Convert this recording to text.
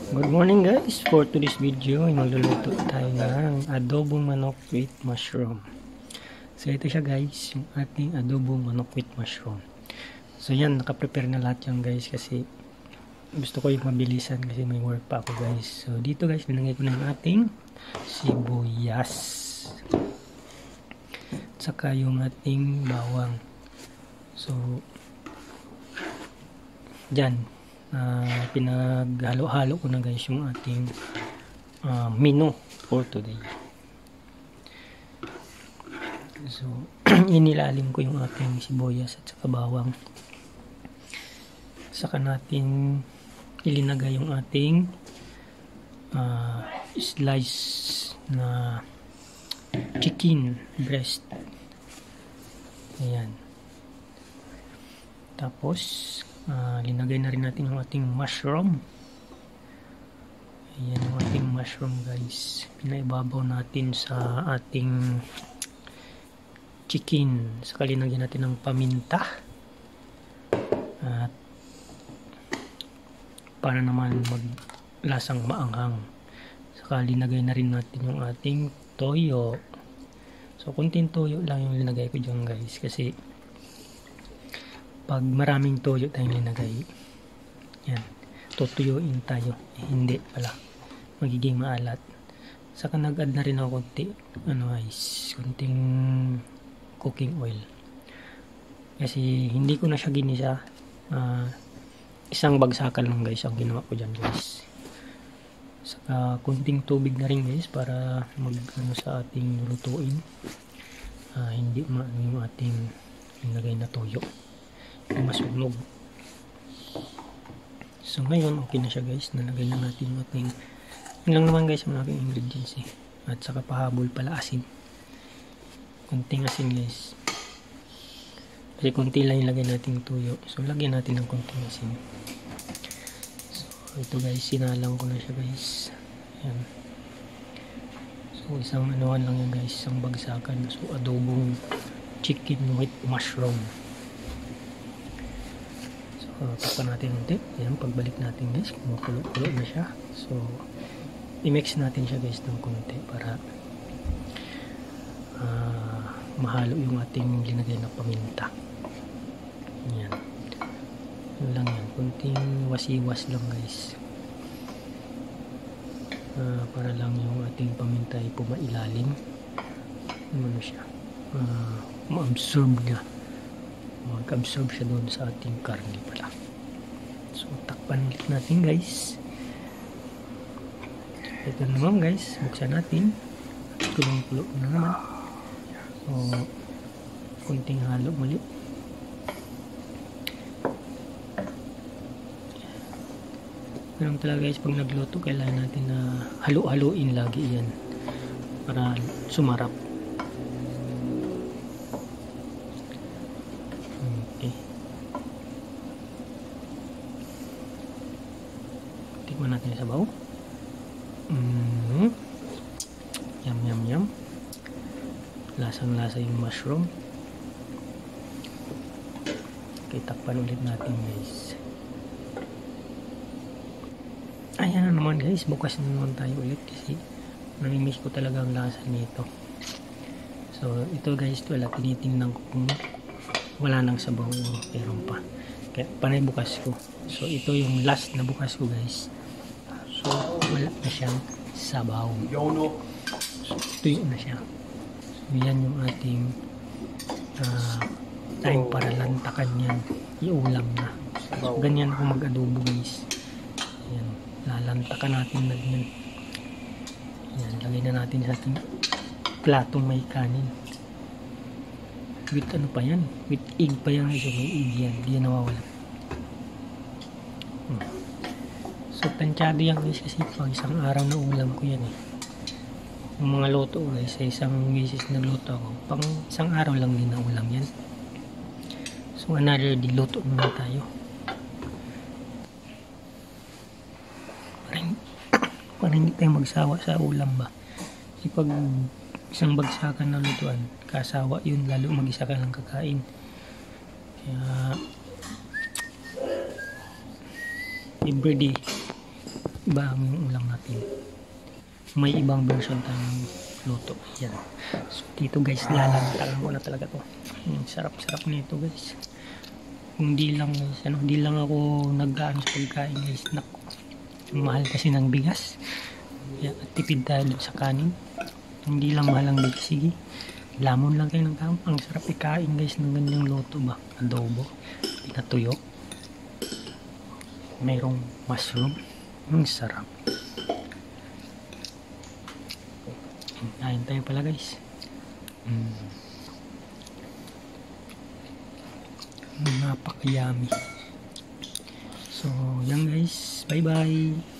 Good morning guys! For today's video ay magluluto tayo ng adobong manok with mushroom. So ito siya guys, yung ating adobong manok with mushroom. So yan, nakaprepare na lahat yan guys kasi gusto ko yung mabilisan kasi may work pa ako guys. So dito guys, binangay ko na yung ating sibuyas. At saka yung ating bawang. So dyan. Pinaghalo-halo ko na guys yung ating menu for today. So inilalim ko yung ating sibuyas at saka bawang. Saka natin ilinagay yung ating slice na chicken breast. Ayan. Tapos linagay na rin natin yung ating mushroom. Ayan yung ating mushroom guys. Pinaibabaw natin sa ating chicken. Saka linagyan natin ng paminta. At para naman maglasang maanghang. Saka linagay na rin natin yung ating toyo. So kunting toyo lang yung linagay ko dyan guys. Kasi pag maraming toyo tayong linagay, yan, tutuyuin tayo. Hindi pala, magiging maalat. Saka nag-add na rin ako konti, kunting cooking oil. Kasi hindi ko na siya ginisa. Isang bagsakan lang guys ang ginawa ko dyan guys. Saka kunting tubig na rin guys para sa ating lutuin. Hindi yung ating linagay na toyo. Masunog. So ngayon okay na siya guys, nalagay na natin yung ating yun lang naman guys ang aking ingredients at saka pahabol pala asin, kunting asin guys kasi kunti lang ilagay natin tuyo, so lagyan natin ng kunting asin. So ito guys, sinalang ko na siya guys. Ayan. So isang anuhan lang yan guys, isang bagsakan. So adobong chicken with mushroom. Takpan natin unti. Ayan, pagbalik natin guys, kumukulo-kulo na siya. So, i-mix natin siya guys ng konti para mahalo yung ating linagay na paminta. Ayan. Yun lang yan. Kunting wasiwas lang guys. Para lang yung ating paminta ay pumailalim. Ano siya? Ma-absorb niya. Mag-absorb siya doon sa ating karne pala. So takpan ulit natin guys. Ito naman guys, buksan natin. Kulong-kulo na naman. So kunting halo muli. Ganun talaga guys, pag nagluto kailangan natin na halo-haloin lagi yan para sumarap. Tikman natin sa sabaw. Yum yum yum. Lasang lasa yung mushroom. Okay, takpan ulit natin guys. Ayan na naman guys, bukas na naman tayo ulit kasi nami-miss ko talaga ang lasa nito. So ito guys, wala, tinitingnan ko kung wala nang sabaw o meron pa. Kaya panay bukas ko. So ito yung last na bukas ko guys. So wala na siyang sabaw. So tuyo na siya. So yan yung ating time para lantakan yan. Iulam na. So ganyan ako mag-adobo guys. Ayan. Lalantakan natin na yan. Ayan. Lagay na natin sa ating platong may kanin. With ano pa yan? With egg pa yan. So may egg yan. Hindi yan nawawala. So tansyado yan guys kasi pag isang araw na ulam ko yan yung mga luto guys, sa isang misis na luto ako, pang isang araw lang din na ulam yan. So another day luto naman tayo para hindi tayo magsawa sa ulam ba. Kasi pag isang bagsakan na lutuan, kasawa yun, lalo mag-isa ka lang kakain. Kaya everyday iba yung ulam natin. May ibang version tayong luto. Yan. So dito guys, lalantakan ko na talaga to. Sarap-sarap nito guys. Hindi lang guys, hindi lang ako nag-aano sa pagkain guys. Naku, mahal kasi ng bigas. Yan, at tipid tayo dun sa kanin. Hindi lang mahal ang bigas. Sige, lamon lang kayo ng tama. Ang sarap ikain guys ng ganyang luto ba. Adobo, pinatuyo, mayroong mushroom. Ang sarap. Kain tayo pala guys. Napaka-yummy. So yan guys, bye bye.